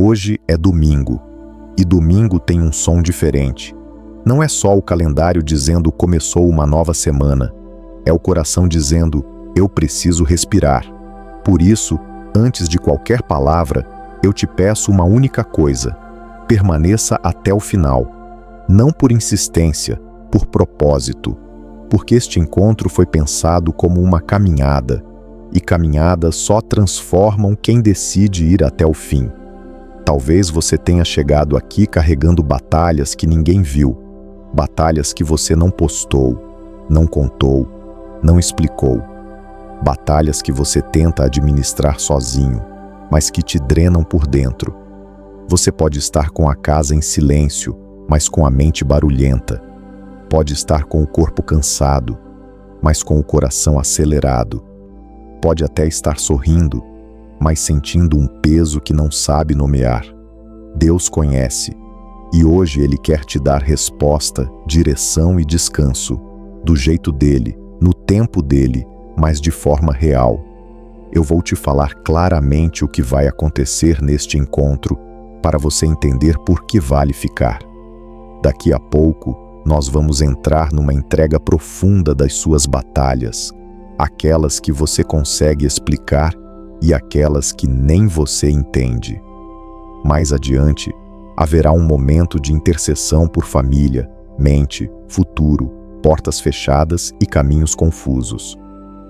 Hoje é domingo, e domingo tem um som diferente. Não é só o calendário dizendo começou uma nova semana, é o coração dizendo eu preciso respirar. Por isso, antes de qualquer palavra, eu te peço uma única coisa: permaneça até o final. Não por insistência, por propósito, porque este encontro foi pensado como uma caminhada, e caminhadas só transformam quem decide ir até o fim. Talvez você tenha chegado aqui carregando batalhas que ninguém viu, batalhas que você não postou, não contou, não explicou, batalhas que você tenta administrar sozinho, mas que te drenam por dentro. Você pode estar com a casa em silêncio, mas com a mente barulhenta. Pode estar com o corpo cansado, mas com o coração acelerado. Pode até estar sorrindo, mas sentindo um peso que não sabe nomear. Deus conhece, e hoje Ele quer te dar resposta, direção e descanso, do jeito dele, no tempo dele, mas de forma real. Eu vou te falar claramente o que vai acontecer neste encontro, para você entender por que vale ficar. Daqui a pouco, nós vamos entrar numa entrega profunda das suas batalhas, aquelas que você consegue explicar e aquelas que nem você entende. Mais adiante, haverá um momento de intercessão por família, mente, futuro, portas fechadas e caminhos confusos.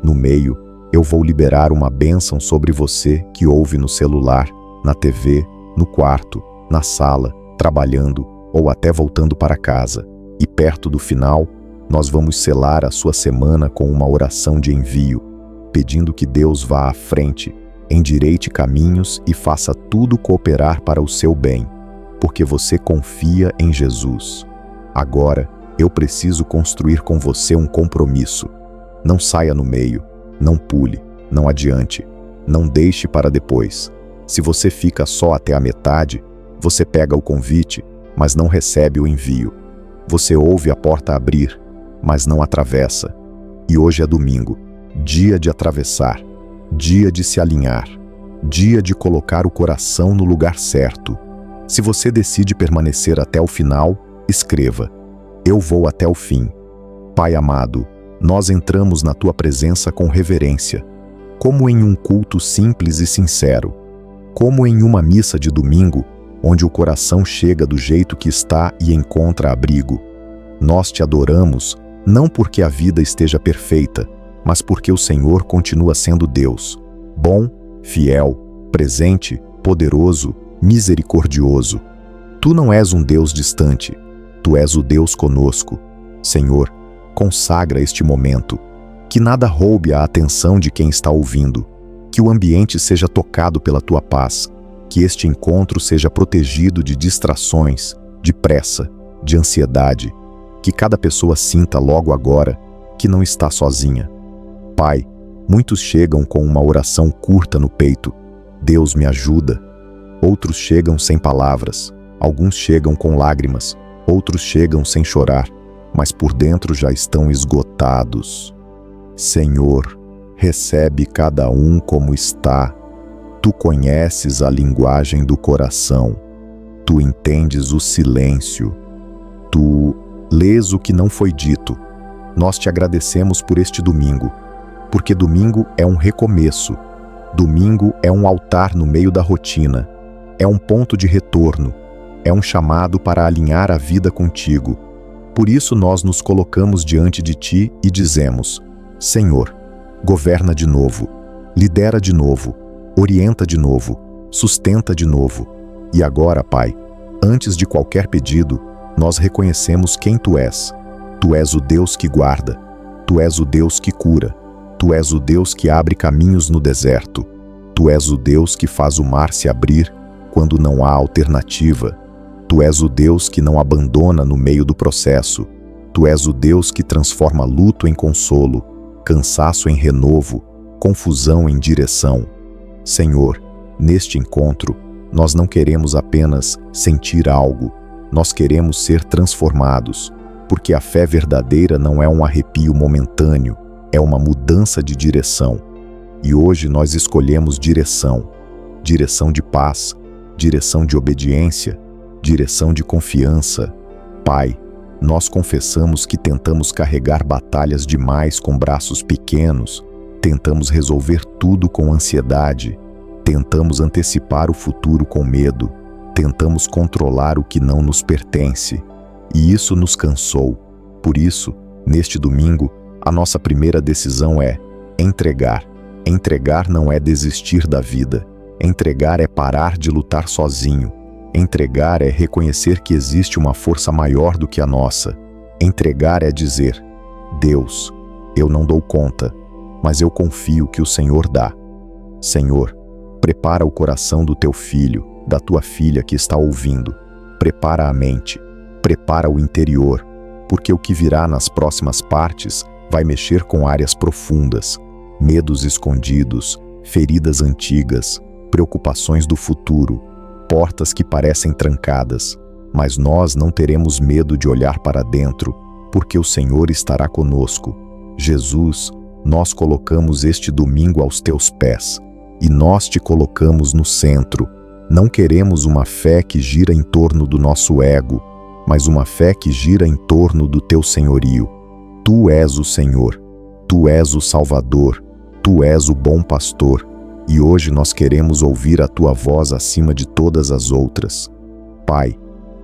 No meio, eu vou liberar uma bênção sobre você que ouve no celular, na TV, no quarto, na sala, trabalhando ou até voltando para casa. E perto do final, nós vamos selar a sua semana com uma oração de envio, pedindo que Deus vá à frente, endireite caminhos e faça tudo cooperar para o seu bem, porque você confia em Jesus. Agora, eu preciso construir com você um compromisso. Não saia no meio, não pule, não adiante, não deixe para depois. Se você fica só até a metade, você pega o convite, mas não recebe o envio. Você ouve a porta abrir, mas não atravessa. E hoje é domingo, dia de atravessar, dia de se alinhar, dia de colocar o coração no lugar certo. Se você decide permanecer até o final, escreva: eu vou até o fim. Pai amado, nós entramos na tua presença com reverência, como em um culto simples e sincero, como em uma missa de domingo, onde o coração chega do jeito que está e encontra abrigo. Nós te adoramos, não porque a vida esteja perfeita, mas porque o Senhor continua sendo Deus, bom, fiel, presente, poderoso, misericordioso. Tu não és um Deus distante, tu és o Deus conosco. Senhor, consagra este momento, que nada roube a atenção de quem está ouvindo, que o ambiente seja tocado pela tua paz, que este encontro seja protegido de distrações, de pressa, de ansiedade, que cada pessoa sinta logo agora que não está sozinha. Pai, muitos chegam com uma oração curta no peito: Deus me ajuda. Outros chegam sem palavras, alguns chegam com lágrimas, outros chegam sem chorar, mas por dentro já estão esgotados. Senhor, recebe cada um como está. Tu conheces a linguagem do coração. Tu entendes o silêncio. Tu lês o que não foi dito. Nós te agradecemos por este domingo, porque domingo é um recomeço. Domingo é um altar no meio da rotina. É um ponto de retorno. É um chamado para alinhar a vida contigo. Por isso nós nos colocamos diante de ti e dizemos: Senhor, governa de novo, lidera de novo, orienta de novo, sustenta de novo. E agora, Pai, antes de qualquer pedido, nós reconhecemos quem Tu és. Tu és o Deus que guarda, Tu és o Deus que cura, Tu és o Deus que abre caminhos no deserto, Tu és o Deus que faz o mar se abrir quando não há alternativa, Tu és o Deus que não abandona no meio do processo, Tu és o Deus que transforma luto em consolo, cansaço em renovo, confusão em direção. Senhor, neste encontro, nós não queremos apenas sentir algo, nós queremos ser transformados, porque a fé verdadeira não é um arrepio momentâneo, é uma mudança de direção. E hoje nós escolhemos direção de paz, direção de obediência, direção de confiança. Pai, nós confessamos que tentamos carregar batalhas demais com braços pequenos, tentamos resolver tudo com ansiedade, tentamos antecipar o futuro com medo, tentamos controlar o que não nos pertence, e isso nos cansou. Por isso, neste domingo, a nossa primeira decisão é entregar. Entregar não é desistir da vida. Entregar é parar de lutar sozinho. Entregar é reconhecer que existe uma força maior do que a nossa. Entregar é dizer: Deus, eu não dou conta, mas eu confio que o Senhor dá. Senhor, prepara o coração do teu filho, da tua filha que está ouvindo. Prepara a mente, prepara o interior, porque o que virá nas próximas partes vai mexer com áreas profundas, medos escondidos, feridas antigas, preocupações do futuro, portas que parecem trancadas, mas nós não teremos medo de olhar para dentro, porque o Senhor estará conosco. Jesus, nós colocamos este domingo aos teus pés, e nós te colocamos no centro. Não queremos uma fé que gira em torno do nosso ego, mas uma fé que gira em torno do teu senhorio. Tu és o Senhor, tu és o Salvador, tu és o bom pastor, e hoje nós queremos ouvir a tua voz acima de todas as outras. Pai,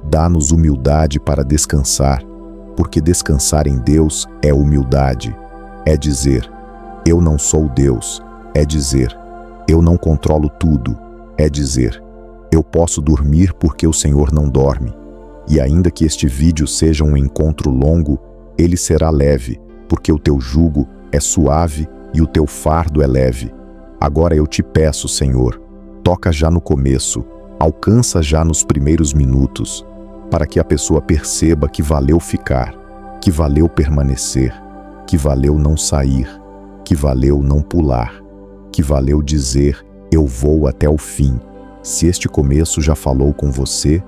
dá-nos humildade para descansar, porque descansar em Deus é humildade. É dizer: eu não sou Deus. É dizer: eu não controlo tudo. É dizer: eu posso dormir porque o Senhor não dorme. E ainda que este vídeo seja um encontro longo, ele será leve, porque o teu jugo é suave e o teu fardo é leve. Agora eu te peço, Senhor, toca já no começo, alcança já nos primeiros minutos, para que a pessoa perceba que valeu ficar, que valeu permanecer, que valeu não sair, que valeu não pular, que valeu dizer: eu vou até o fim. Se este começo já falou com você,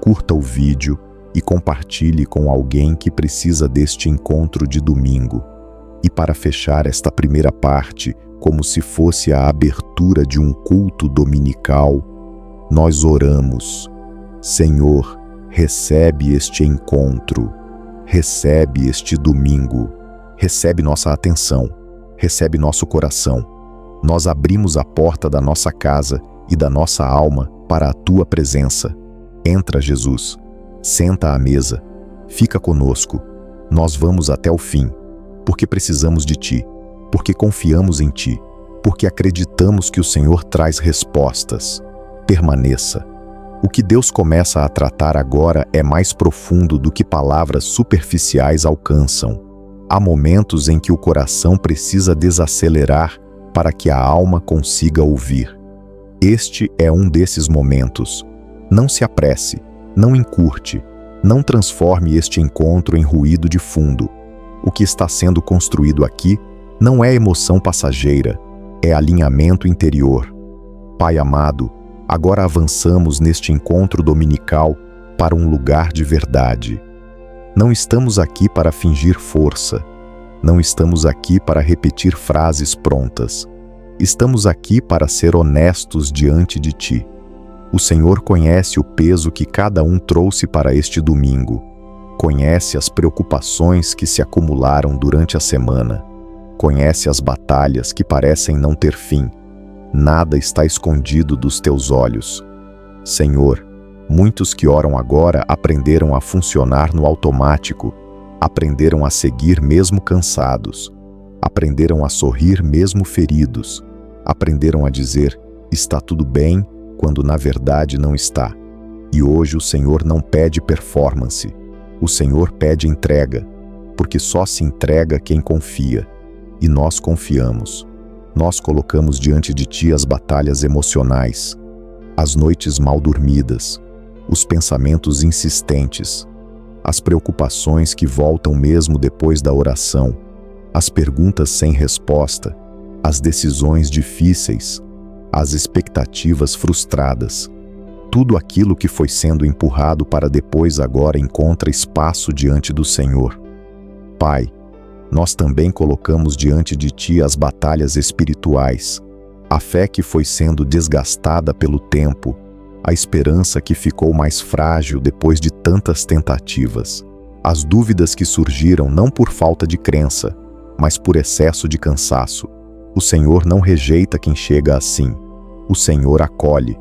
curta o vídeo e compartilhe com alguém que precisa deste encontro de domingo. E para fechar esta primeira parte, como se fosse a abertura de um culto dominical, nós oramos: Senhor, recebe este encontro, recebe este domingo, recebe nossa atenção, recebe nosso coração. Nós abrimos a porta da nossa casa e da nossa alma para a tua presença. Entra, Jesus, senta à mesa, fica conosco. Nós vamos até o fim, porque precisamos de ti, porque confiamos em ti, porque acreditamos que o Senhor traz respostas. Permaneça. O que Deus começa a tratar agora é mais profundo do que palavras superficiais alcançam. Há momentos em que o coração precisa desacelerar para que a alma consiga ouvir. Este é um desses momentos. Não se apresse, não encurte, não transforme este encontro em ruído de fundo. O que está sendo construído aqui não é emoção passageira, é alinhamento interior. Pai amado, agora avançamos neste encontro dominical para um lugar de verdade. Não estamos aqui para fingir força. Não estamos aqui para repetir frases prontas. Estamos aqui para ser honestos diante de ti. O Senhor conhece o peso que cada um trouxe para este domingo. Conhece as preocupações que se acumularam durante a semana. Conhece as batalhas que parecem não ter fim. Nada está escondido dos teus olhos. Senhor, muitos que oram agora aprenderam a funcionar no automático, aprenderam a seguir mesmo cansados, aprenderam a sorrir mesmo feridos, aprenderam a dizer: está tudo bem, quando na verdade não está. E hoje o Senhor não pede performance, o Senhor pede entrega, porque só se entrega quem confia. E nós confiamos. Nós colocamos diante de ti as batalhas emocionais, as noites mal dormidas, os pensamentos insistentes, as preocupações que voltam mesmo depois da oração, as perguntas sem resposta, as decisões difíceis, as expectativas frustradas. Tudo aquilo que foi sendo empurrado para depois agora encontra espaço diante do Senhor. Pai, nós também colocamos diante de ti as batalhas espirituais, a fé que foi sendo desgastada pelo tempo, a esperança que ficou mais frágil depois de tantas tentativas, as dúvidas que surgiram não por falta de crença, mas por excesso de cansaço. O Senhor não rejeita quem chega assim. O Senhor acolhe.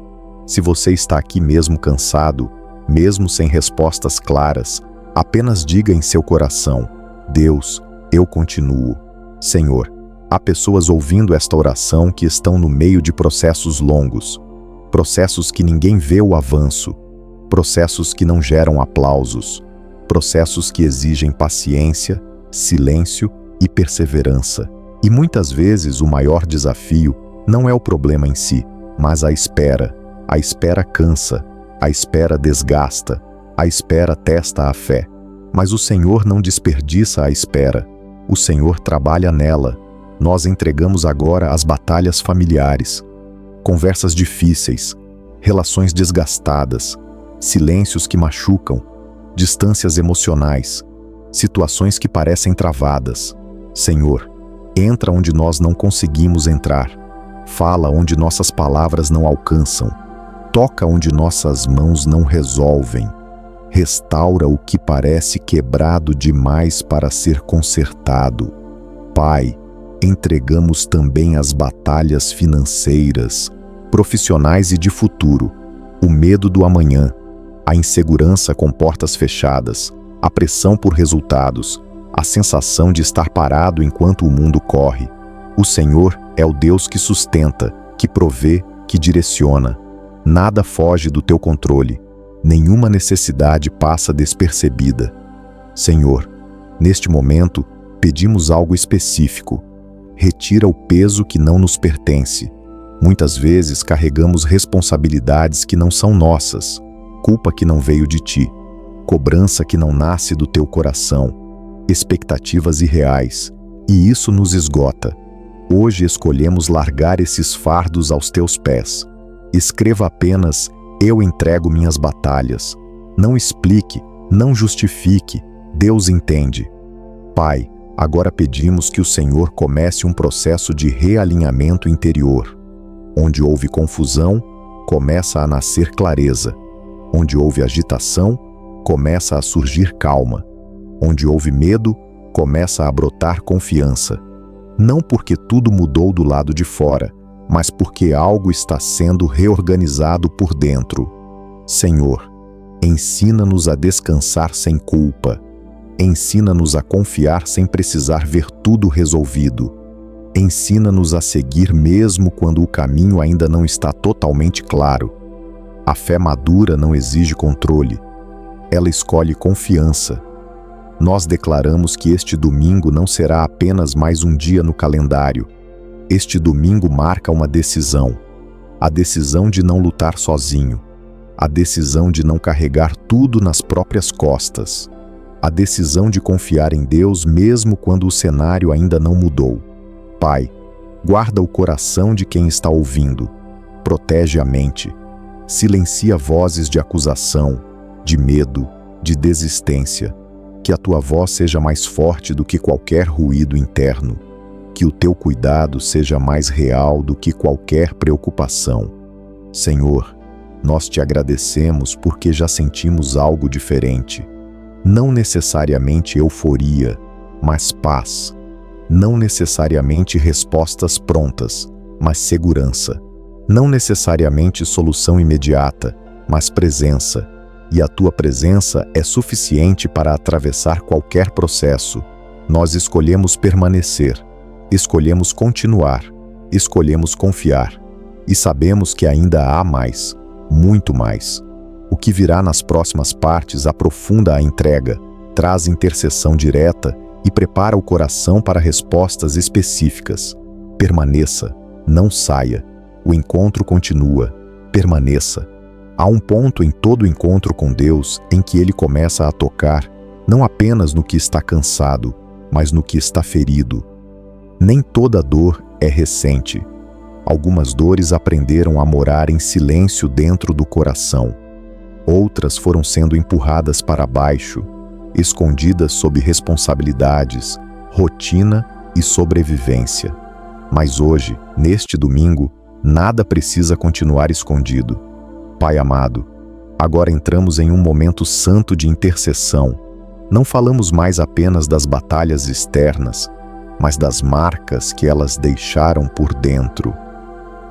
Se você está aqui mesmo cansado, mesmo sem respostas claras, apenas diga em seu coração: Deus, eu continuo. Senhor, há pessoas ouvindo esta oração que estão no meio de processos longos, processos que ninguém vê o avanço, processos que não geram aplausos, processos que exigem paciência, silêncio e perseverança. E muitas vezes o maior desafio não é o problema em si, mas a espera. A espera cansa, a espera desgasta, a espera testa a fé. Mas o Senhor não desperdiça a espera. O Senhor trabalha nela. Nós entregamos agora as batalhas familiares, conversas difíceis, relações desgastadas, silêncios que machucam, distâncias emocionais, situações que parecem travadas. Senhor, entra onde nós não conseguimos entrar. Fala onde nossas palavras não alcançam. Toca onde nossas mãos não resolvem. Restaura o que parece quebrado demais para ser consertado. Pai, entregamos também as batalhas financeiras, profissionais e de futuro, o medo do amanhã, a insegurança com portas fechadas, a pressão por resultados, a sensação de estar parado enquanto o mundo corre. O Senhor é o Deus que sustenta, que provê, que direciona. Nada foge do teu controle. Nenhuma necessidade passa despercebida. Senhor, neste momento, pedimos algo específico. Retira o peso que não nos pertence. Muitas vezes carregamos responsabilidades que não são nossas, culpa que não veio de ti, cobrança que não nasce do teu coração, expectativas irreais, e isso nos esgota. Hoje escolhemos largar esses fardos aos teus pés. Escreva apenas: eu entrego minhas batalhas. Não explique, não justifique, Deus entende. Pai, agora pedimos que o Senhor comece um processo de realinhamento interior. Onde houve confusão, começa a nascer clareza. Onde houve agitação, começa a surgir calma. Onde houve medo, começa a brotar confiança. Não porque tudo mudou do lado de fora, mas porque algo está sendo reorganizado por dentro. Senhor, ensina-nos a descansar sem culpa. Ensina-nos a confiar sem precisar ver tudo resolvido. Ensina-nos a seguir mesmo quando o caminho ainda não está totalmente claro. A fé madura não exige controle. Ela escolhe confiança. Nós declaramos que este domingo não será apenas mais um dia no calendário. Este domingo marca uma decisão. A decisão de não lutar sozinho. A decisão de não carregar tudo nas próprias costas. A decisão de confiar em Deus mesmo quando o cenário ainda não mudou. Pai, guarda o coração de quem está ouvindo. Protege a mente. Silencia vozes de acusação, de medo, de desistência. Que a tua voz seja mais forte do que qualquer ruído interno. Que o teu cuidado seja mais real do que qualquer preocupação. Senhor, nós te agradecemos porque já sentimos algo diferente. Não necessariamente euforia, mas paz. Não necessariamente respostas prontas, mas segurança. Não necessariamente solução imediata, mas presença. E a tua presença é suficiente para atravessar qualquer processo. Nós escolhemos permanecer. Escolhemos continuar, escolhemos confiar, e sabemos que ainda há mais, muito mais. O que virá nas próximas partes aprofunda a entrega, traz intercessão direta e prepara o coração para respostas específicas. Permaneça, não saia. O encontro continua. Permaneça. Há um ponto em todo encontro com Deus em que Ele começa a tocar, não apenas no que está cansado, mas no que está ferido. Nem toda dor é recente. Algumas dores aprenderam a morar em silêncio dentro do coração. Outras foram sendo empurradas para baixo, escondidas sob responsabilidades, rotina e sobrevivência. Mas hoje, neste domingo, nada precisa continuar escondido. Pai amado, agora entramos em um momento santo de intercessão. Não falamos mais apenas das batalhas externas, mas das marcas que elas deixaram por dentro.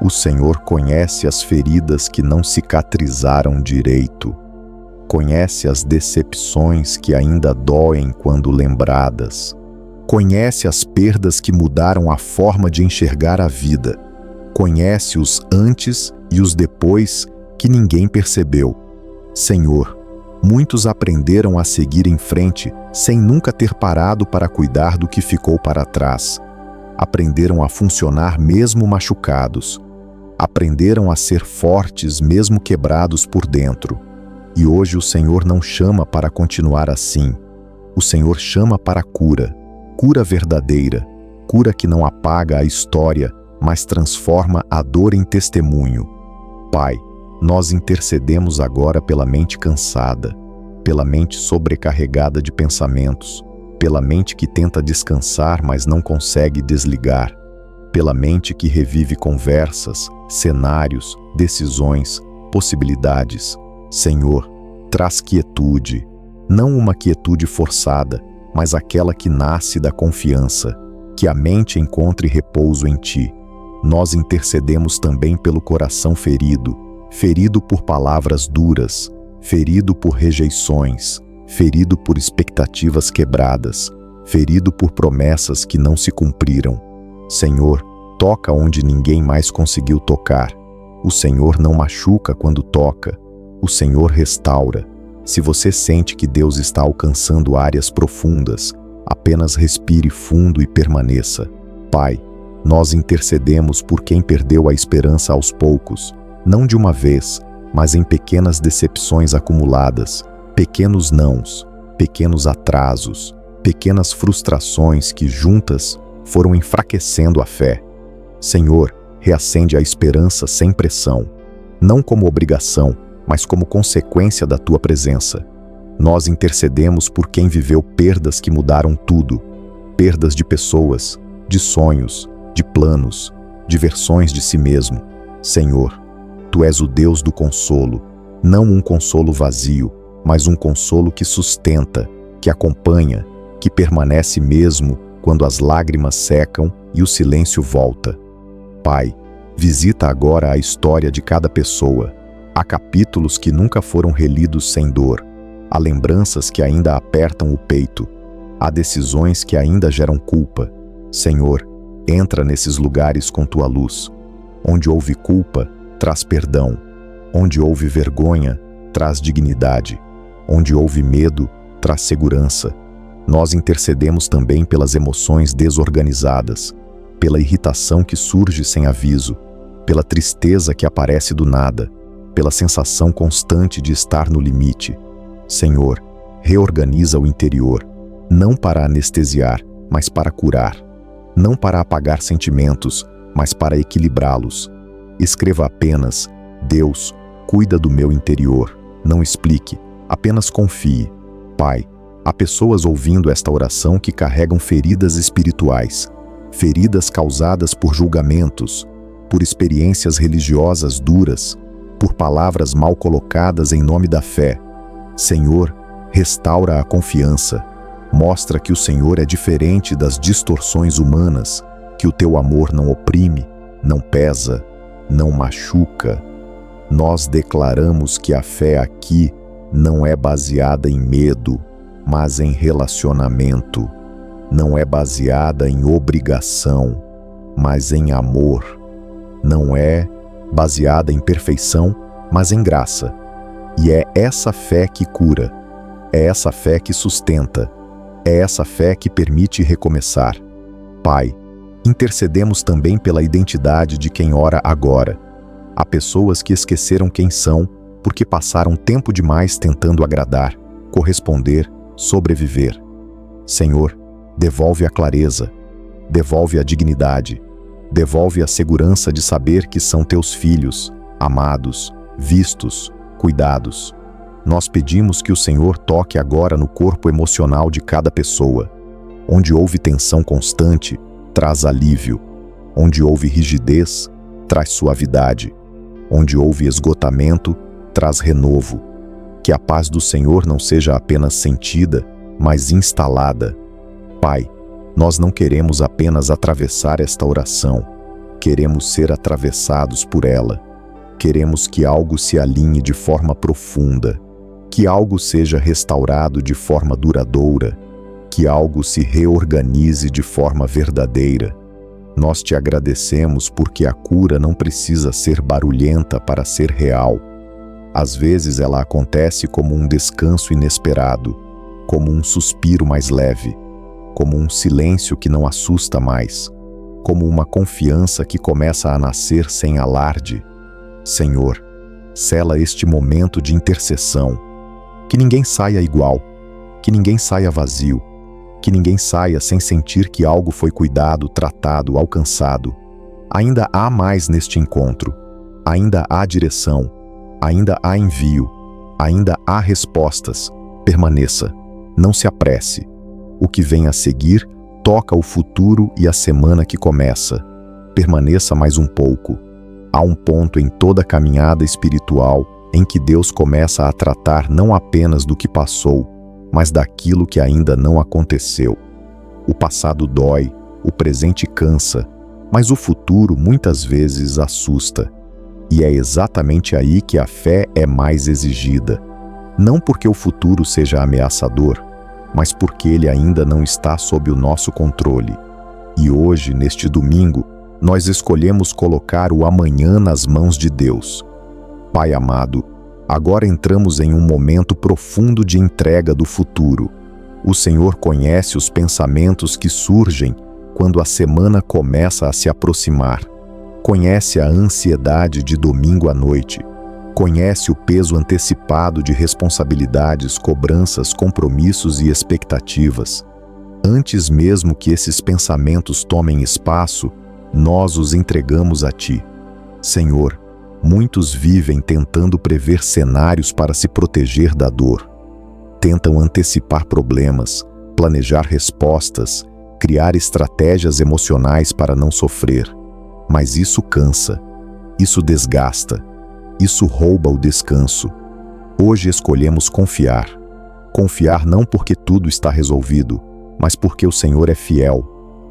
O Senhor conhece as feridas que não cicatrizaram direito. Conhece as decepções que ainda doem quando lembradas. Conhece as perdas que mudaram a forma de enxergar a vida. Conhece os antes e os depois que ninguém percebeu. Senhor, muitos aprenderam a seguir em frente sem nunca ter parado para cuidar do que ficou para trás. Aprenderam a funcionar mesmo machucados. Aprenderam a ser fortes mesmo quebrados por dentro. E hoje o Senhor não chama para continuar assim. O Senhor chama para cura. Cura verdadeira. Cura que não apaga a história, mas transforma a dor em testemunho. Pai, nós intercedemos agora pela mente cansada, pela mente sobrecarregada de pensamentos, pela mente que tenta descansar, mas não consegue desligar, pela mente que revive conversas, cenários, decisões, possibilidades. Senhor, traz quietude, não uma quietude forçada, mas aquela que nasce da confiança, que a mente encontre repouso em Ti. Nós intercedemos também pelo coração ferido, ferido por palavras duras, ferido por rejeições, ferido por expectativas quebradas, ferido por promessas que não se cumpriram. Senhor, toca onde ninguém mais conseguiu tocar. O Senhor não machuca quando toca. O Senhor restaura. Se você sente que Deus está alcançando áreas profundas, apenas respire fundo e permaneça. Pai, nós intercedemos por quem perdeu a esperança aos poucos, não de uma vez, mas em pequenas decepções acumuladas, pequenos nãos, pequenos atrasos, pequenas frustrações que juntas foram enfraquecendo a fé. Senhor, reacende a esperança sem pressão, não como obrigação, mas como consequência da Tua presença. Nós intercedemos por quem viveu perdas que mudaram tudo, perdas de pessoas, de sonhos, de planos, de versões de si mesmo. Senhor, Tu és o Deus do consolo, não um consolo vazio, mas um consolo que sustenta, que acompanha, que permanece mesmo quando as lágrimas secam e o silêncio volta. Pai, visita agora a história de cada pessoa. Há capítulos que nunca foram relidos sem dor. Há lembranças que ainda apertam o peito. Há decisões que ainda geram culpa. Senhor, entra nesses lugares com Tua luz. Onde houve culpa, traz perdão. Onde houve vergonha, traz dignidade. Onde houve medo, traz segurança. Nós intercedemos também pelas emoções desorganizadas, pela irritação que surge sem aviso, pela tristeza que aparece do nada, pela sensação constante de estar no limite. Senhor, reorganiza o interior, não para anestesiar, mas para curar. Não para apagar sentimentos, mas para equilibrá-los. Escreva apenas: Deus, cuida do meu interior. Não explique, apenas confie. Pai, há pessoas ouvindo esta oração que carregam feridas espirituais, feridas causadas por julgamentos, por experiências religiosas duras, por palavras mal colocadas em nome da fé. Senhor, restaura a confiança. Mostra que o Senhor é diferente das distorções humanas, que o Teu amor não oprime, não pesa, não machuca. Nós declaramos que a fé aqui não é baseada em medo, mas em relacionamento. Não é baseada em obrigação, mas em amor. Não é baseada em perfeição, mas em graça. E é essa fé que cura, é essa fé que sustenta, é essa fé que permite recomeçar. Pai, intercedemos também pela identidade de quem ora agora. Há pessoas que esqueceram quem são porque passaram tempo demais tentando agradar, corresponder, sobreviver. Senhor, devolve a clareza, devolve a dignidade, devolve a segurança de saber que são Teus filhos, amados, vistos, cuidados. Nós pedimos que o Senhor toque agora no corpo emocional de cada pessoa. Onde houve tensão constante, traz alívio. Onde houve rigidez, traz suavidade. Onde houve esgotamento, traz renovo. Que a paz do Senhor não seja apenas sentida, mas instalada. Pai, nós não queremos apenas atravessar esta oração, queremos ser atravessados por ela. Queremos que algo se alinhe de forma profunda, que algo seja restaurado de forma duradoura, que algo se reorganize de forma verdadeira. Nós te agradecemos porque a cura não precisa ser barulhenta para ser real. Às vezes ela acontece como um descanso inesperado, como um suspiro mais leve, como um silêncio que não assusta mais, como uma confiança que começa a nascer sem alarde. Senhor, sela este momento de intercessão. Que ninguém saia igual, que ninguém saia vazio, que ninguém saia sem sentir que algo foi cuidado, tratado, alcançado. Ainda há mais neste encontro, ainda há direção, ainda há envio, ainda há respostas. Permaneça, não se apresse. O que vem a seguir toca o futuro e a semana que começa. Permaneça mais um pouco. Há um ponto em toda a caminhada espiritual em que Deus começa a tratar não apenas do que passou, mas daquilo que ainda não aconteceu. O passado dói, o presente cansa, mas o futuro muitas vezes assusta. E é exatamente aí que a fé é mais exigida. Não porque o futuro seja ameaçador, mas porque ele ainda não está sob o nosso controle. E hoje, neste domingo, nós escolhemos colocar o amanhã nas mãos de Deus. Pai amado, agora entramos em um momento profundo de entrega do futuro. O Senhor conhece os pensamentos que surgem quando a semana começa a se aproximar. Conhece a ansiedade de domingo à noite. Conhece o peso antecipado de responsabilidades, cobranças, compromissos e expectativas. Antes mesmo que esses pensamentos tomem espaço, nós os entregamos a Ti. Senhor, muitos vivem tentando prever cenários para se proteger da dor. Tentam antecipar problemas, planejar respostas, criar estratégias emocionais para não sofrer. Mas isso cansa, isso desgasta, isso rouba o descanso. Hoje escolhemos confiar. Confiar não porque tudo está resolvido, mas porque o Senhor é fiel.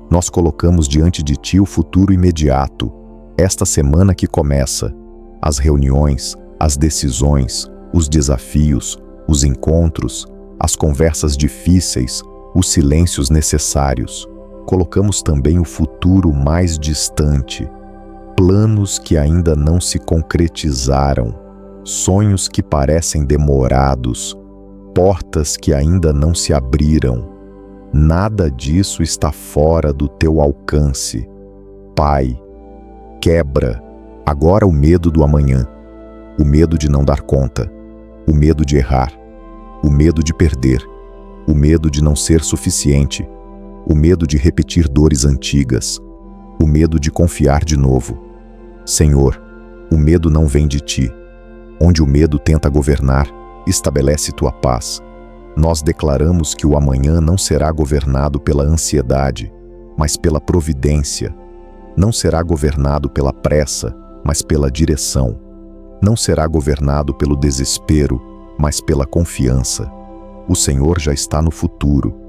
Nós colocamos diante de Ti o futuro imediato, esta semana que começa, as reuniões, as decisões, os desafios, os encontros, as conversas difíceis, os silêncios necessários. Colocamos também o futuro mais distante, planos que ainda não se concretizaram, sonhos que parecem demorados, portas que ainda não se abriram. Nada disso está fora do Teu alcance. Pai, quebra agora o medo do amanhã, o medo de não dar conta, o medo de errar, o medo de perder, o medo de não ser suficiente, o medo de repetir dores antigas, o medo de confiar de novo. Senhor, o medo não vem de Ti. Onde o medo tenta governar, estabelece Tua paz. Nós declaramos que o amanhã não será governado pela ansiedade, mas pela providência. Não será governado pela pressa, mas pela direção. Não será governado pelo desespero, mas pela confiança. O Senhor já está no futuro.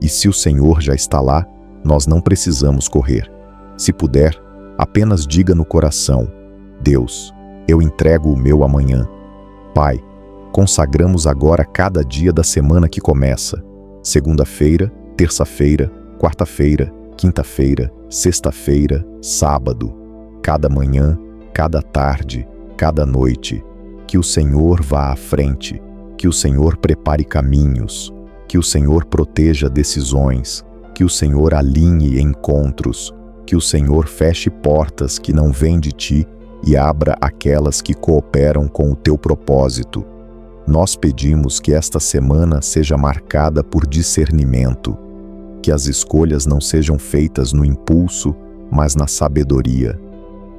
E se o Senhor já está lá, nós não precisamos correr. Se puder, apenas diga no coração: Deus, eu entrego o meu amanhã. Pai, consagramos agora cada dia da semana que começa. Segunda-feira, terça-feira, quarta-feira, quinta-feira, sexta-feira, sábado. Cada manhã, cada tarde, cada noite. Que o Senhor vá à frente, que o Senhor prepare caminhos, que o Senhor proteja decisões, que o Senhor alinhe encontros, que o Senhor feche portas que não vêm de Ti e abra aquelas que cooperam com o Teu propósito. Nós pedimos que esta semana seja marcada por discernimento, que as escolhas não sejam feitas no impulso, mas na sabedoria,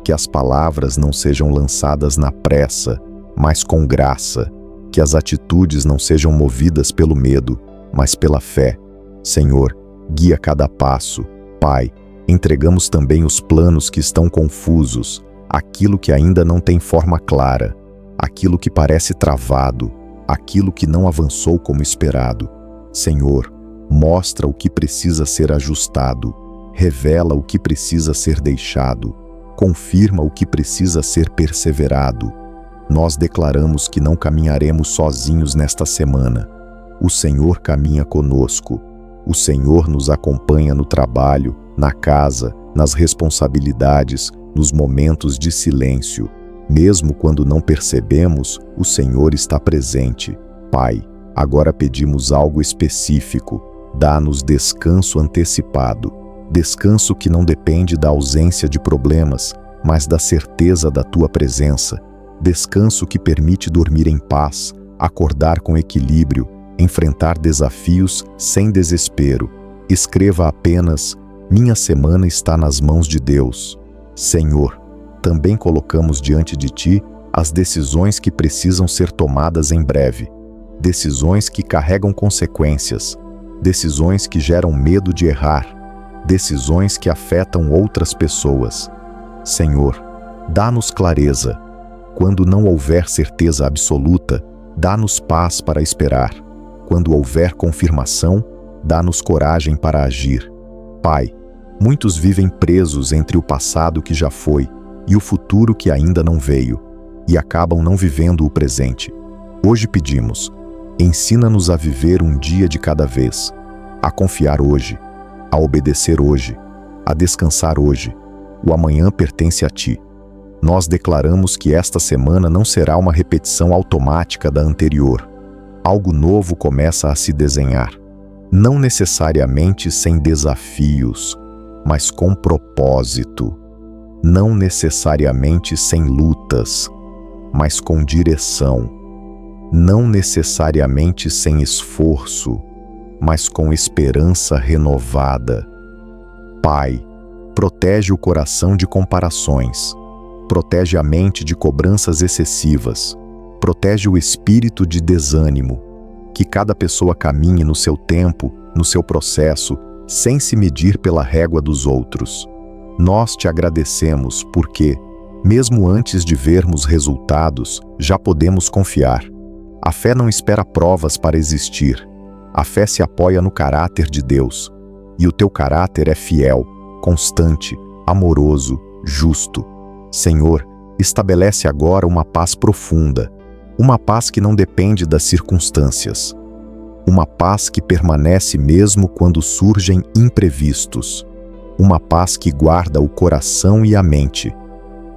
que as palavras não sejam lançadas na pressa, mas com graça, que as atitudes não sejam movidas pelo medo, mas pela fé. Senhor, guia cada passo. Pai, entregamos também os planos que estão confusos, aquilo que ainda não tem forma clara, aquilo que parece travado, aquilo que não avançou como esperado. Senhor, mostra o que precisa ser ajustado, revela o que precisa ser deixado, confirma o que precisa ser perseverado. Nós declaramos que não caminharemos sozinhos nesta semana. O Senhor caminha conosco. O Senhor nos acompanha no trabalho, na casa, nas responsabilidades, nos momentos de silêncio. Mesmo quando não percebemos, o Senhor está presente. Pai, agora pedimos algo específico. Dá-nos descanso antecipado. Descanso que não depende da ausência de problemas, mas da certeza da Tua presença. Descanso que permite dormir em paz, acordar com equilíbrio, enfrentar desafios sem desespero. Escreva apenas: minha semana está nas mãos de Deus. Senhor, também colocamos diante de Ti as decisões que precisam ser tomadas em breve. Decisões que carregam consequências. Decisões que geram medo de errar. Decisões que afetam outras pessoas. Senhor, dá-nos clareza. Quando não houver certeza absoluta, dá-nos paz para esperar. Quando houver confirmação, dá-nos coragem para agir. Pai, muitos vivem presos entre o passado que já foi e o futuro que ainda não veio, e acabam não vivendo o presente. Hoje pedimos: ensina-nos a viver um dia de cada vez, a confiar hoje, a obedecer hoje, a descansar hoje. O amanhã pertence a Ti. Nós declaramos que esta semana não será uma repetição automática da anterior. Algo novo começa a se desenhar. Não necessariamente sem desafios, mas com propósito. Não necessariamente sem lutas, mas com direção. Não necessariamente sem esforço, mas com esperança renovada. Pai, protege o coração de comparações. Protege a mente de cobranças excessivas. Protege o espírito de desânimo. Que cada pessoa caminhe no seu tempo, no seu processo, sem se medir pela régua dos outros. Nós Te agradecemos porque, mesmo antes de vermos resultados, já podemos confiar. A fé não espera provas para existir. A fé se apoia no caráter de Deus. E o Teu caráter é fiel, constante, amoroso, justo. Senhor, estabelece agora uma paz profunda, uma paz que não depende das circunstâncias, uma paz que permanece mesmo quando surgem imprevistos, uma paz que guarda o coração e a mente.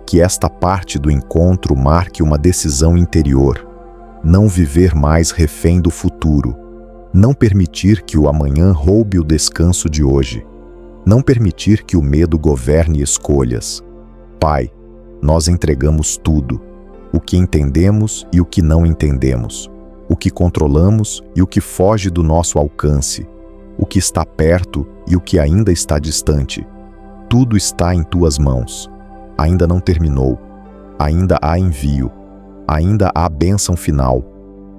Que esta parte do encontro marque uma decisão interior: não viver mais refém do futuro, não permitir que o amanhã roube o descanso de hoje, não permitir que o medo governe escolhas. Pai, nós entregamos tudo, o que entendemos e o que não entendemos, o que controlamos e o que foge do nosso alcance, o que está perto e o que ainda está distante. Tudo está em Tuas mãos. Ainda não terminou, ainda há envio, ainda há bênção final,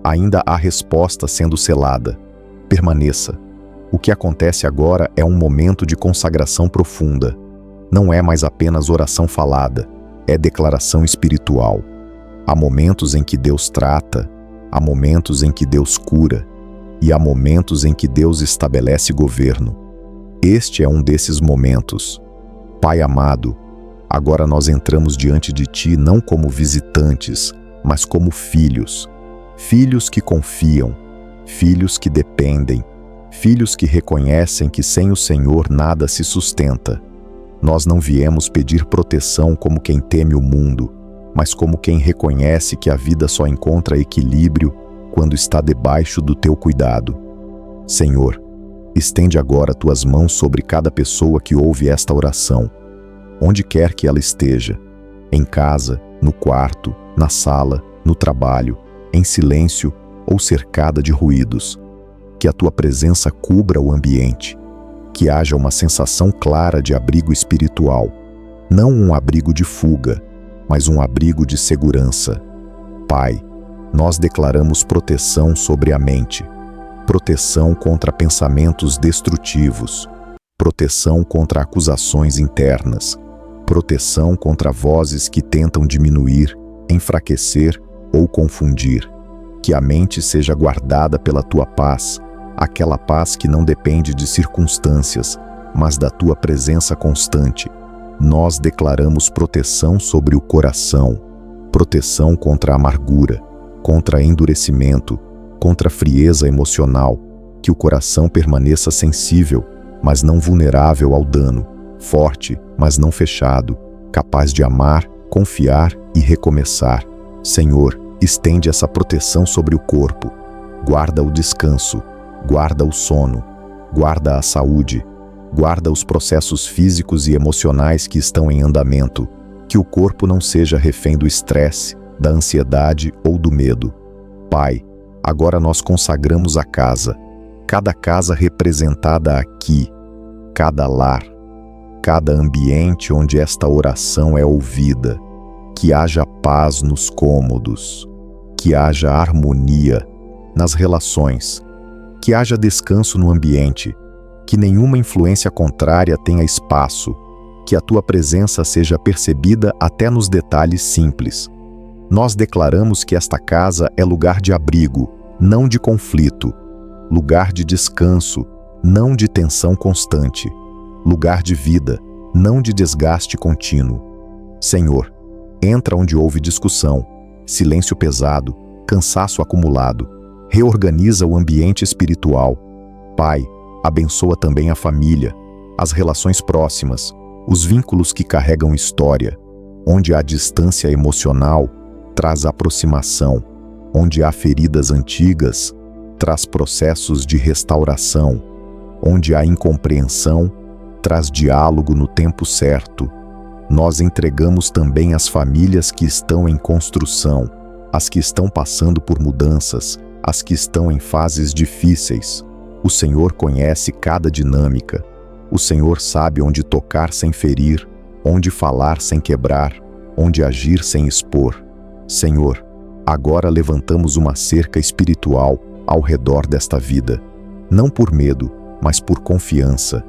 ainda há resposta sendo selada. Permaneça. O que acontece agora é um momento de consagração profunda. Não é mais apenas oração falada, é declaração espiritual. Há momentos em que Deus trata, há momentos em que Deus cura, e há momentos em que Deus estabelece governo. Este é um desses momentos. Pai amado, agora nós entramos diante de Ti não como visitantes, mas como filhos. Filhos que confiam, filhos que dependem, filhos que reconhecem que sem o Senhor nada se sustenta. Nós não viemos pedir proteção como quem teme o mundo, mas como quem reconhece que a vida só encontra equilíbrio quando está debaixo do Teu cuidado. Senhor, estende agora Tuas mãos sobre cada pessoa que ouve esta oração, onde quer que ela esteja, em casa, no quarto, na sala, no trabalho, em silêncio ou cercada de ruídos. Que a Tua presença cubra o ambiente, que haja uma sensação clara de abrigo espiritual, não um abrigo de fuga, mas um abrigo de segurança. Pai, nós declaramos proteção sobre a mente, proteção contra pensamentos destrutivos, proteção contra acusações internas, proteção contra vozes que tentam diminuir, enfraquecer ou confundir. Que a mente seja guardada pela tua paz, aquela paz que não depende de circunstâncias, mas da tua presença constante. Nós declaramos proteção sobre o coração, proteção contra a amargura, contra endurecimento, contra a frieza emocional, que o coração permaneça sensível, mas não vulnerável ao dano, forte, mas não fechado, capaz de amar, confiar e recomeçar. Senhor, estende essa proteção sobre o corpo, guarda o descanso, guarda o sono, guarda a saúde, guarda os processos físicos e emocionais que estão em andamento, que o corpo não seja refém do estresse, da ansiedade ou do medo. Pai, agora nós consagramos a casa, cada casa representada aqui, cada lar, cada ambiente onde esta oração é ouvida, que haja paz nos cômodos, que haja harmonia nas relações, que haja descanso no ambiente, que nenhuma influência contrária tenha espaço, que a tua presença seja percebida até nos detalhes simples. Nós declaramos que esta casa é lugar de abrigo, não de conflito, lugar de descanso, não de tensão constante, lugar de vida, não de desgaste contínuo. Senhor, entra onde houve discussão, silêncio pesado, cansaço acumulado, reorganiza o ambiente espiritual. Pai, abençoa também a família, as relações próximas, os vínculos que carregam história, onde há distância emocional, traz aproximação, onde há feridas antigas, traz processos de restauração, onde há incompreensão, traz diálogo no tempo certo. Nós entregamos também as famílias que estão em construção, as que estão passando por mudanças, as que estão em fases difíceis. O Senhor conhece cada dinâmica. O Senhor sabe onde tocar sem ferir, onde falar sem quebrar, onde agir sem expor. Senhor, agora levantamos uma cerca espiritual ao redor desta vida, não por medo, mas por confiança.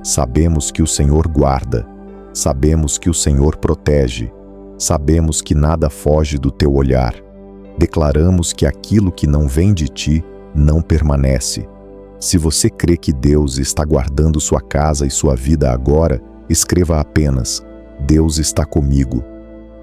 Sabemos que o Senhor guarda, sabemos que o Senhor protege, sabemos que nada foge do teu olhar. Declaramos que aquilo que não vem de ti não permanece. Se você crê que Deus está guardando sua casa e sua vida agora, escreva apenas: Deus está comigo.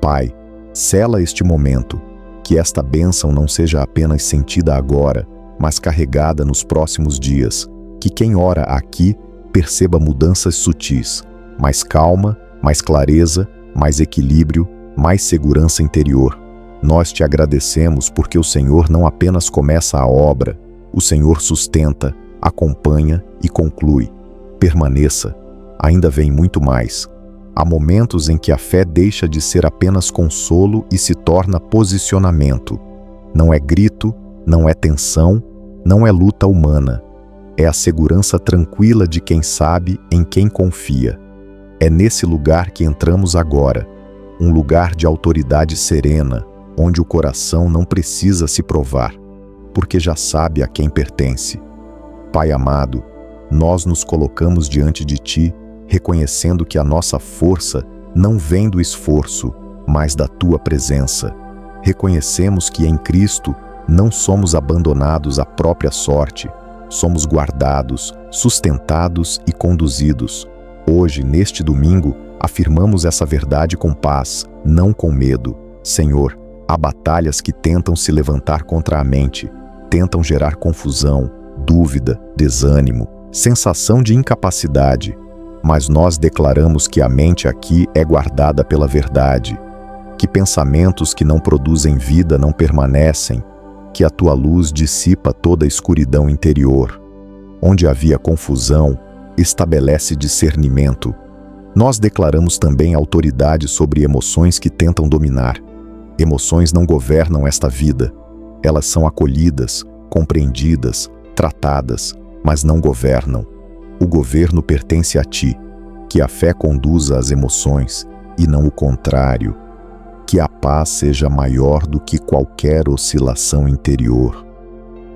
Pai, sela este momento, que esta bênção não seja apenas sentida agora, mas carregada nos próximos dias, que quem ora aqui perceba mudanças sutis, mais calma, mais clareza, mais equilíbrio, mais segurança interior. Nós te agradecemos porque o Senhor não apenas começa a obra, o Senhor sustenta, acompanha e conclui. Permaneça, ainda vem muito mais. Há momentos em que a fé deixa de ser apenas consolo e se torna posicionamento. Não é grito, não é tensão, não é luta humana. É a segurança tranquila de quem sabe em quem confia. É nesse lugar que entramos agora, um lugar de autoridade serena, onde o coração não precisa se provar, porque já sabe a quem pertence. Pai amado, nós nos colocamos diante de Ti, reconhecendo que a nossa força não vem do esforço, mas da Tua presença. Reconhecemos que em Cristo não somos abandonados à própria sorte, somos guardados, sustentados e conduzidos. Hoje, neste domingo, afirmamos essa verdade com paz, não com medo. Senhor, há batalhas que tentam se levantar contra a mente, tentam gerar confusão, dúvida, desânimo, sensação de incapacidade. Mas nós declaramos que a mente aqui é guardada pela verdade, que pensamentos que não produzem vida não permanecem, que a tua luz dissipa toda a escuridão interior. Onde havia confusão, estabelece discernimento. Nós declaramos também autoridade sobre emoções que tentam dominar. Emoções não governam esta vida. Elas são acolhidas, compreendidas, tratadas, mas não governam. O governo pertence a Ti. Que a fé conduza as emoções e não o contrário. Que a paz seja maior do que qualquer oscilação interior.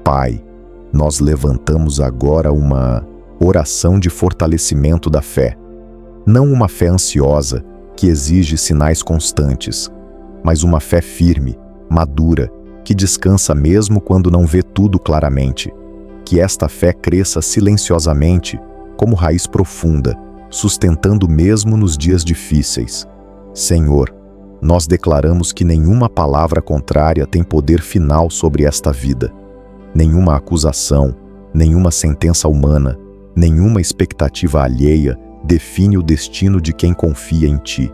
Pai, nós levantamos agora uma oração de fortalecimento da fé. Não uma fé ansiosa, que exige sinais constantes, mas uma fé firme, madura, que descansa mesmo quando não vê tudo claramente. Que esta fé cresça silenciosamente, como raiz profunda, sustentando mesmo nos dias difíceis. Senhor, nós declaramos que nenhuma palavra contrária tem poder final sobre esta vida. Nenhuma acusação, nenhuma sentença humana, nenhuma expectativa alheia define o destino de quem confia em Ti.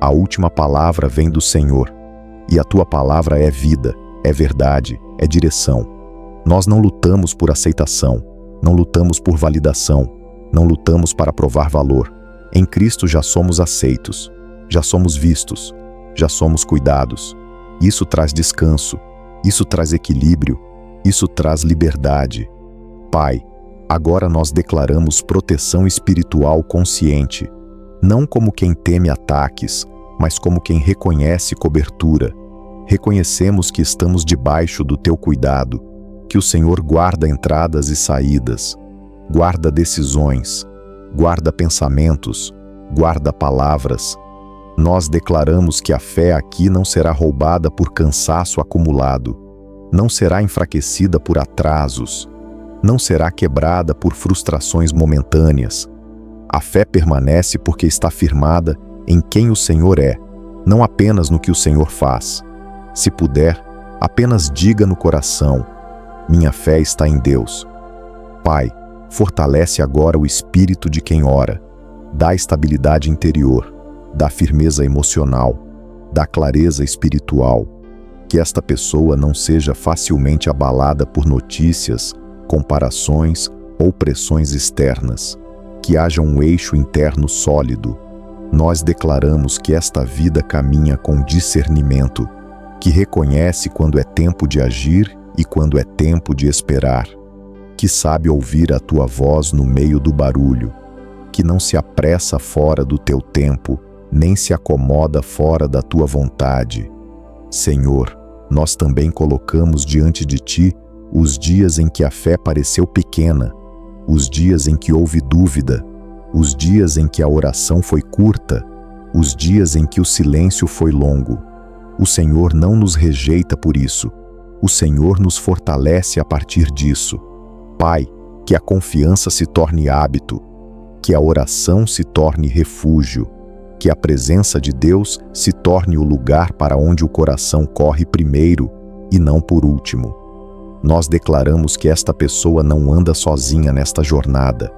A última palavra vem do Senhor, e a Tua palavra é vida, é verdade, é direção. Nós não lutamos por aceitação, não lutamos por validação, não lutamos para provar valor. Em Cristo já somos aceitos, já somos vistos, já somos cuidados. Isso traz descanso, isso traz equilíbrio, isso traz liberdade. Pai, agora nós declaramos proteção espiritual consciente, não como quem teme ataques, mas como quem reconhece cobertura. Reconhecemos que estamos debaixo do Teu cuidado, que o Senhor guarda entradas e saídas, guarda decisões, guarda pensamentos, guarda palavras. Nós declaramos que a fé aqui não será roubada por cansaço acumulado, não será enfraquecida por atrasos, não será quebrada por frustrações momentâneas. A fé permanece porque está firmada em quem o Senhor é, não apenas no que o Senhor faz. Se puder, apenas diga no coração: minha fé está em Deus. Pai, fortalece agora o espírito de quem ora, dá estabilidade interior, dá firmeza emocional, dá clareza espiritual. Que esta pessoa não seja facilmente abalada por notícias, comparações ou pressões externas. Que haja um eixo interno sólido. Nós declaramos que esta vida caminha com discernimento, que reconhece quando é tempo de agir e quando é tempo de esperar, que sabe ouvir a Tua voz no meio do barulho, que não se apressa fora do Teu tempo, nem se acomoda fora da Tua vontade. Senhor, nós também colocamos diante de Ti os dias em que a fé pareceu pequena, os dias em que houve dúvida, os dias em que a oração foi curta, os dias em que o silêncio foi longo. O Senhor não nos rejeita por isso. O Senhor nos fortalece a partir disso. Pai, que a confiança se torne hábito, que a oração se torne refúgio, que a presença de Deus se torne o lugar para onde o coração corre primeiro e não por último. Nós declaramos que esta pessoa não anda sozinha nesta jornada.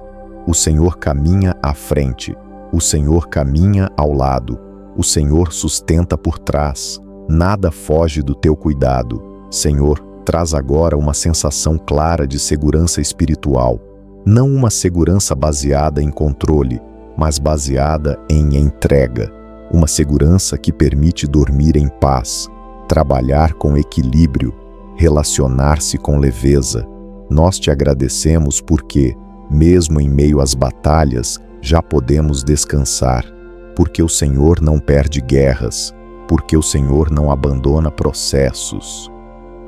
O Senhor caminha à frente, o Senhor caminha ao lado, o Senhor sustenta por trás. Nada foge do Teu cuidado. Senhor, traz agora uma sensação clara de segurança espiritual, não uma segurança baseada em controle, mas baseada em entrega, uma segurança que permite dormir em paz, trabalhar com equilíbrio, relacionar-se com leveza. Nós Te agradecemos porque, mesmo em meio às batalhas, já podemos descansar, porque o Senhor não perde guerras, porque o Senhor não abandona processos,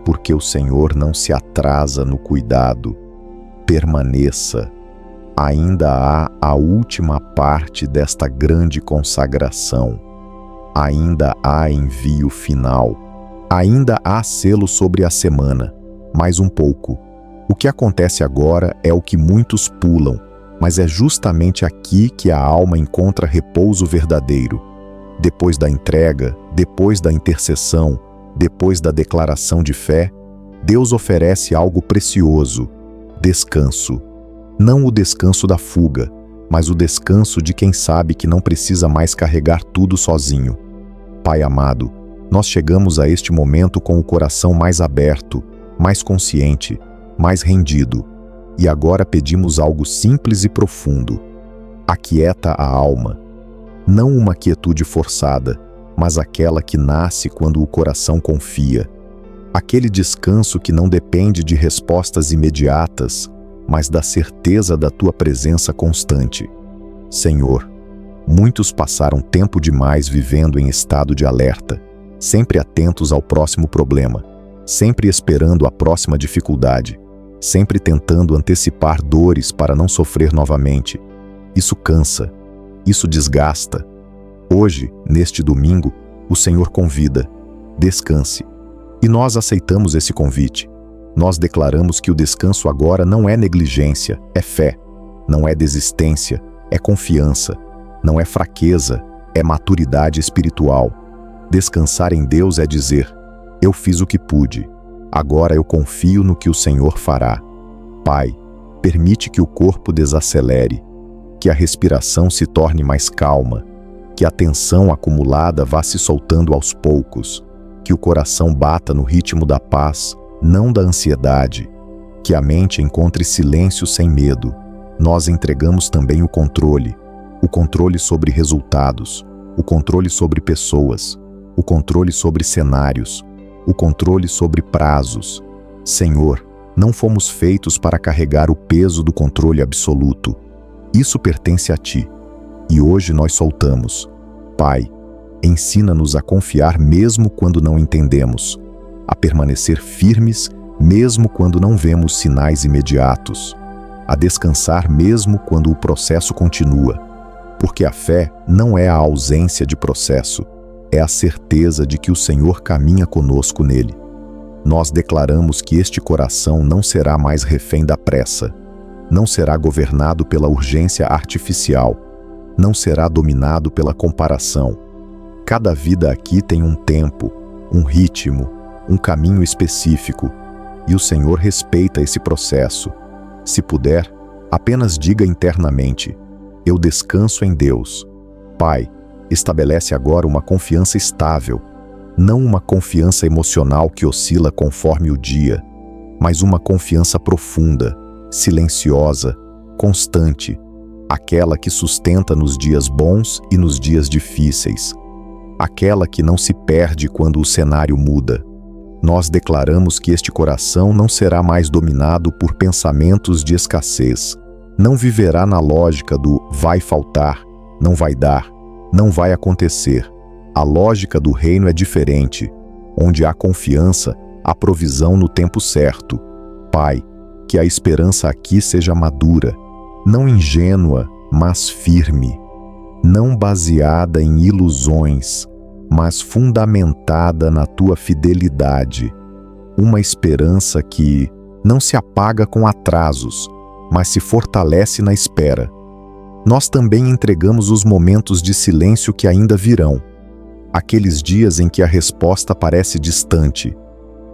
porque o Senhor não se atrasa no cuidado. Permaneça. Ainda há a última parte desta grande consagração. Ainda há envio final. Ainda há selo sobre a semana. Mais um pouco. O que acontece agora é o que muitos pulam, mas é justamente aqui que a alma encontra repouso verdadeiro. Depois da entrega, depois da intercessão, depois da declaração de fé, Deus oferece algo precioso: descanso. Não o descanso da fuga, mas o descanso de quem sabe que não precisa mais carregar tudo sozinho. Pai amado, nós chegamos a este momento com o coração mais aberto, mais consciente, mais rendido, e agora pedimos algo simples e profundo. Aquieta a alma. Não uma quietude forçada, mas aquela que nasce quando o coração confia. Aquele descanso que não depende de respostas imediatas, mas da certeza da Tua presença constante. Senhor, muitos passaram tempo demais vivendo em estado de alerta, sempre atentos ao próximo problema, sempre esperando a próxima dificuldade, sempre tentando antecipar dores para não sofrer novamente. Isso cansa, isso desgasta. Hoje, neste domingo, o Senhor convida: descanse, E nós aceitamos esse convite. Nós declaramos que o descanso agora não é negligência, é fé. Não é desistência, é confiança. Não é fraqueza, é maturidade espiritual. Descansar em Deus é dizer: eu fiz o que pude. Agora eu confio no que o Senhor fará. Pai, permite que o corpo desacelere, que a respiração se torne mais calma, que a tensão acumulada vá se soltando aos poucos, que o coração bata no ritmo da paz, não da ansiedade, que a mente encontre silêncio sem medo. Nós entregamos também o controle sobre resultados, o controle sobre pessoas, o controle sobre cenários, o controle sobre prazos. Senhor, não fomos feitos para carregar o peso do controle absoluto. Isso pertence a Ti. E hoje nós soltamos. Pai, ensina-nos a confiar mesmo quando não entendemos, a permanecer firmes mesmo quando não vemos sinais imediatos, a descansar mesmo quando o processo continua, porque a fé não é a ausência de processo, é a certeza de que o Senhor caminha conosco nele. Nós declaramos que este coração não será mais refém da pressa, não será governado pela urgência artificial, não será dominado pela comparação. Cada vida aqui tem um tempo, um ritmo, um caminho específico, e o Senhor respeita esse processo. Se puder, apenas diga internamente: eu descanso em Deus. Pai, estabelece agora uma confiança estável, não uma confiança emocional que oscila conforme o dia, mas uma confiança profunda, silenciosa, constante, aquela que sustenta nos dias bons e nos dias difíceis, aquela que não se perde quando o cenário muda. Nós declaramos que este coração não será mais dominado por pensamentos de escassez, não viverá na lógica do vai faltar, não vai dar, não vai acontecer. A lógica do reino é diferente, onde há confiança, há provisão no tempo certo. Pai, que a esperança aqui seja madura, não ingênua, mas firme, não baseada em ilusões, mas fundamentada na Tua fidelidade. Uma esperança que não se apaga com atrasos, mas se fortalece na espera. Nós também entregamos os momentos de silêncio que ainda virão, aqueles dias em que a resposta parece distante,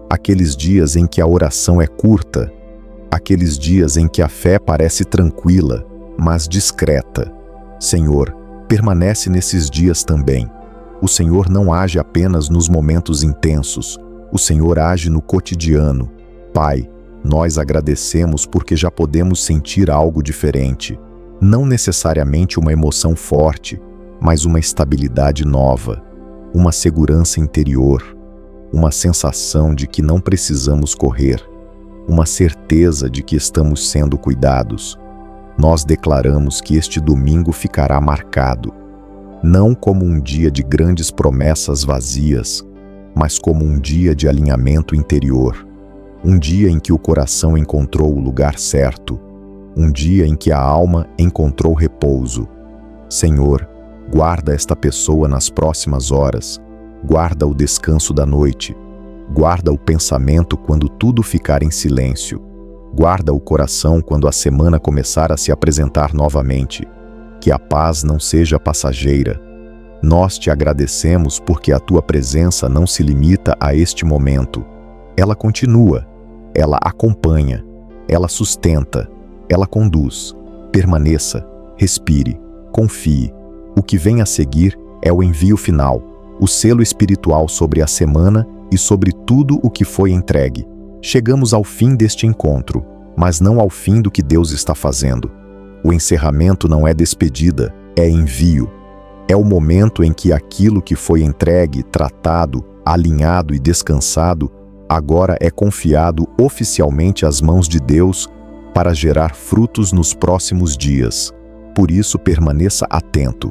aqueles dias em que a oração é curta, aqueles dias em que a fé parece tranquila, mas discreta. Senhor, permanece nesses dias também. O Senhor não age apenas nos momentos intensos, o Senhor age no cotidiano. Pai, nós agradecemos porque já podemos sentir algo diferente, não necessariamente uma emoção forte, mas uma estabilidade nova, uma segurança interior, uma sensação de que não precisamos correr, uma certeza de que estamos sendo cuidados. Nós declaramos que este domingo ficará marcado, não como um dia de grandes promessas vazias, mas como um dia de alinhamento interior, um dia em que o coração encontrou o lugar certo, um dia em que a alma encontrou repouso. Senhor, guarda esta pessoa nas próximas horas, guarda o descanso da noite, guarda o pensamento quando tudo ficar em silêncio, guarda o coração quando a semana começar a se apresentar novamente. Que a paz não seja passageira. Nós te agradecemos porque a Tua presença não se limita a este momento. Ela continua, ela acompanha, ela sustenta, ela conduz. Permaneça, respire, confie. O que vem a seguir é o envio final, o selo espiritual sobre a semana e sobre tudo o que foi entregue. Chegamos ao fim deste encontro, mas não ao fim do que Deus está fazendo. O encerramento não é despedida, é envio. É o momento em que aquilo que foi entregue, tratado, alinhado e descansado, agora é confiado oficialmente às mãos de Deus para gerar frutos nos próximos dias. Por isso, permaneça atento.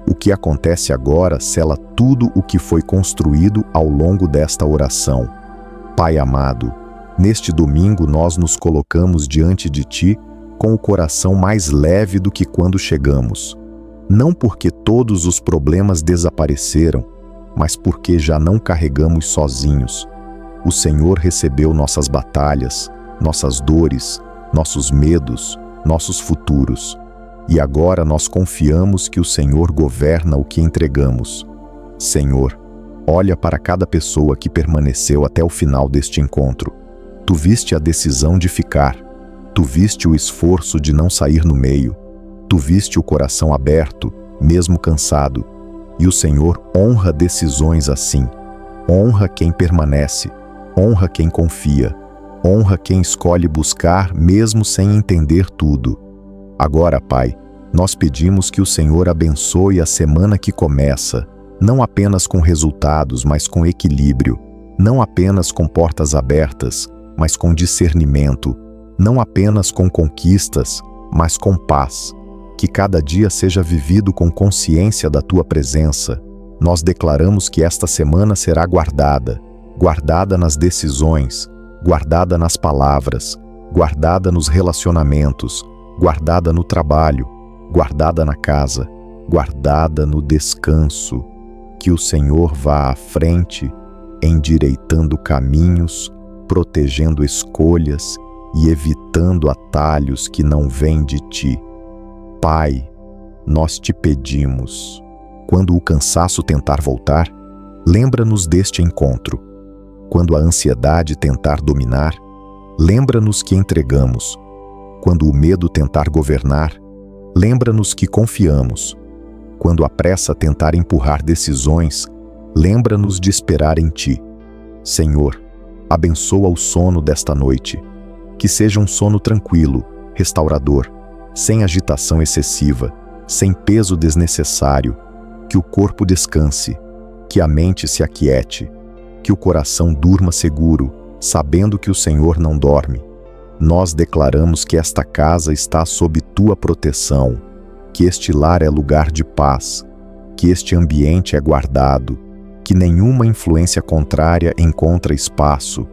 O que acontece agora sela tudo o que foi construído ao longo desta oração. Pai amado, neste domingo nós nos colocamos diante de Ti com o coração mais leve do que quando chegamos. Não porque todos os problemas desapareceram, mas porque já não carregamos sozinhos. O Senhor recebeu nossas batalhas, nossas dores, nossos medos, nossos futuros. E agora nós confiamos que o Senhor governa o que entregamos. Senhor, olha para cada pessoa que permaneceu até o final deste encontro. Tu viste a decisão de ficar. Tu viste o esforço de não sair no meio. Tu viste o coração aberto, mesmo cansado. E o Senhor honra decisões assim. Honra quem permanece. Honra quem confia. Honra quem escolhe buscar mesmo sem entender tudo. Agora, Pai, nós pedimos que o Senhor abençoe a semana que começa, não apenas com resultados, mas com equilíbrio, não apenas com portas abertas, mas com discernimento, não apenas com conquistas, mas com paz. Que cada dia seja vivido com consciência da Tua presença. Nós declaramos que esta semana será guardada, guardada nas decisões, guardada nas palavras, guardada nos relacionamentos, guardada no trabalho, guardada na casa, guardada no descanso. Que o Senhor vá à frente, endireitando caminhos, protegendo escolhas e evitando atalhos que não vêm de Ti. Pai, nós te pedimos, quando o cansaço tentar voltar, lembra-nos deste encontro. Quando a ansiedade tentar dominar, lembra-nos que entregamos. Quando o medo tentar governar, lembra-nos que confiamos. Quando a pressa tentar empurrar decisões, lembra-nos de esperar em Ti. Senhor, abençoa o sono desta noite. Que seja um sono tranquilo, restaurador, sem agitação excessiva, sem peso desnecessário. Que o corpo descanse, que a mente se aquiete, que o coração durma seguro, sabendo que o Senhor não dorme. Nós declaramos que esta casa está sob Tua proteção, que este lar é lugar de paz, que este ambiente é guardado, que nenhuma influência contrária encontra espaço,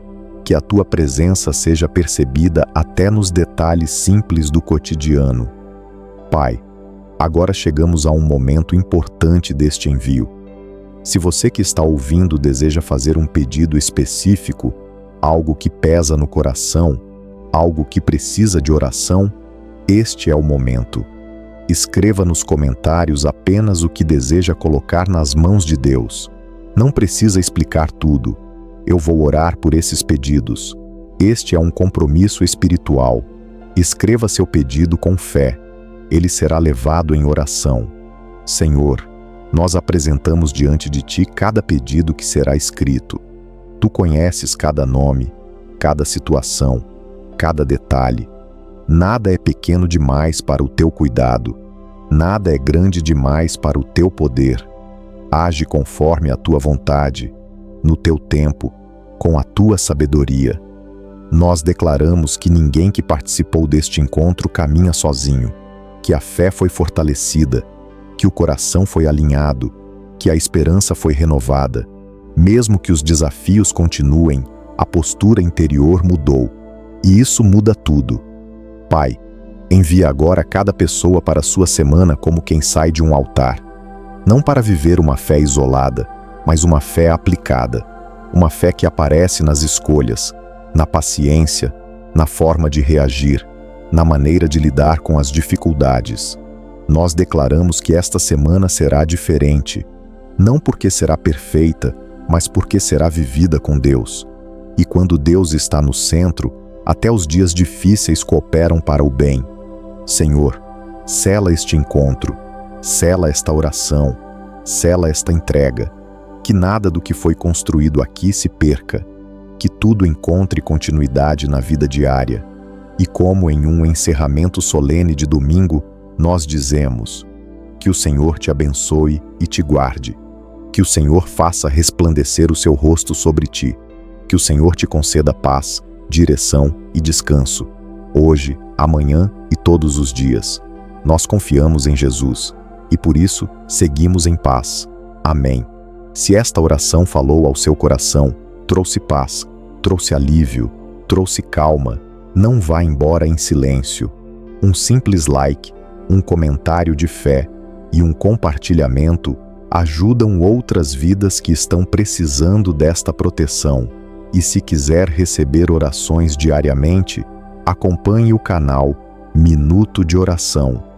que a Tua presença seja percebida até nos detalhes simples do cotidiano. Pai, agora chegamos a um momento importante deste envio. Se você que está ouvindo deseja fazer um pedido específico, algo que pesa no coração, algo que precisa de oração, este é o momento. Escreva nos comentários apenas o que deseja colocar nas mãos de Deus. Não precisa explicar tudo. Eu vou orar por esses pedidos. Este é um compromisso espiritual. Escreva seu pedido com fé. Ele será levado em oração. Senhor, nós apresentamos diante de Ti cada pedido que será escrito. Tu conheces cada nome, cada situação, cada detalhe. Nada é pequeno demais para o Teu cuidado. Nada é grande demais para o Teu poder. Age conforme a Tua vontade, no Teu tempo, com a Tua sabedoria. Nós declaramos que ninguém que participou deste encontro caminha sozinho, que a fé foi fortalecida, que o coração foi alinhado, que a esperança foi renovada. Mesmo que os desafios continuem, a postura interior mudou. E isso muda tudo. Pai, envia agora cada pessoa para a sua semana como quem sai de um altar. Não para viver uma fé isolada, mas uma fé aplicada. Uma fé que aparece nas escolhas, na paciência, na forma de reagir, na maneira de lidar com as dificuldades. Nós declaramos que esta semana será diferente, não porque será perfeita, mas porque será vivida com Deus. E quando Deus está no centro, até os dias difíceis cooperam para o bem. Senhor, sela este encontro, sela esta oração, sela esta entrega. Que nada do que foi construído aqui se perca, que tudo encontre continuidade na vida diária. E como em um encerramento solene de domingo, nós dizemos: que o Senhor te abençoe e te guarde. Que o Senhor faça resplandecer o seu rosto sobre ti. Que o Senhor te conceda paz, direção e descanso, hoje, amanhã e todos os dias. Nós confiamos em Jesus e por isso seguimos em paz. Amém. Se esta oração falou ao seu coração, trouxe paz, trouxe alívio, trouxe calma, não vá embora em silêncio. Um simples like, um comentário de fé e um compartilhamento ajudam outras vidas que estão precisando desta proteção. E se quiser receber orações diariamente, acompanhe o canal Minuto de Oração.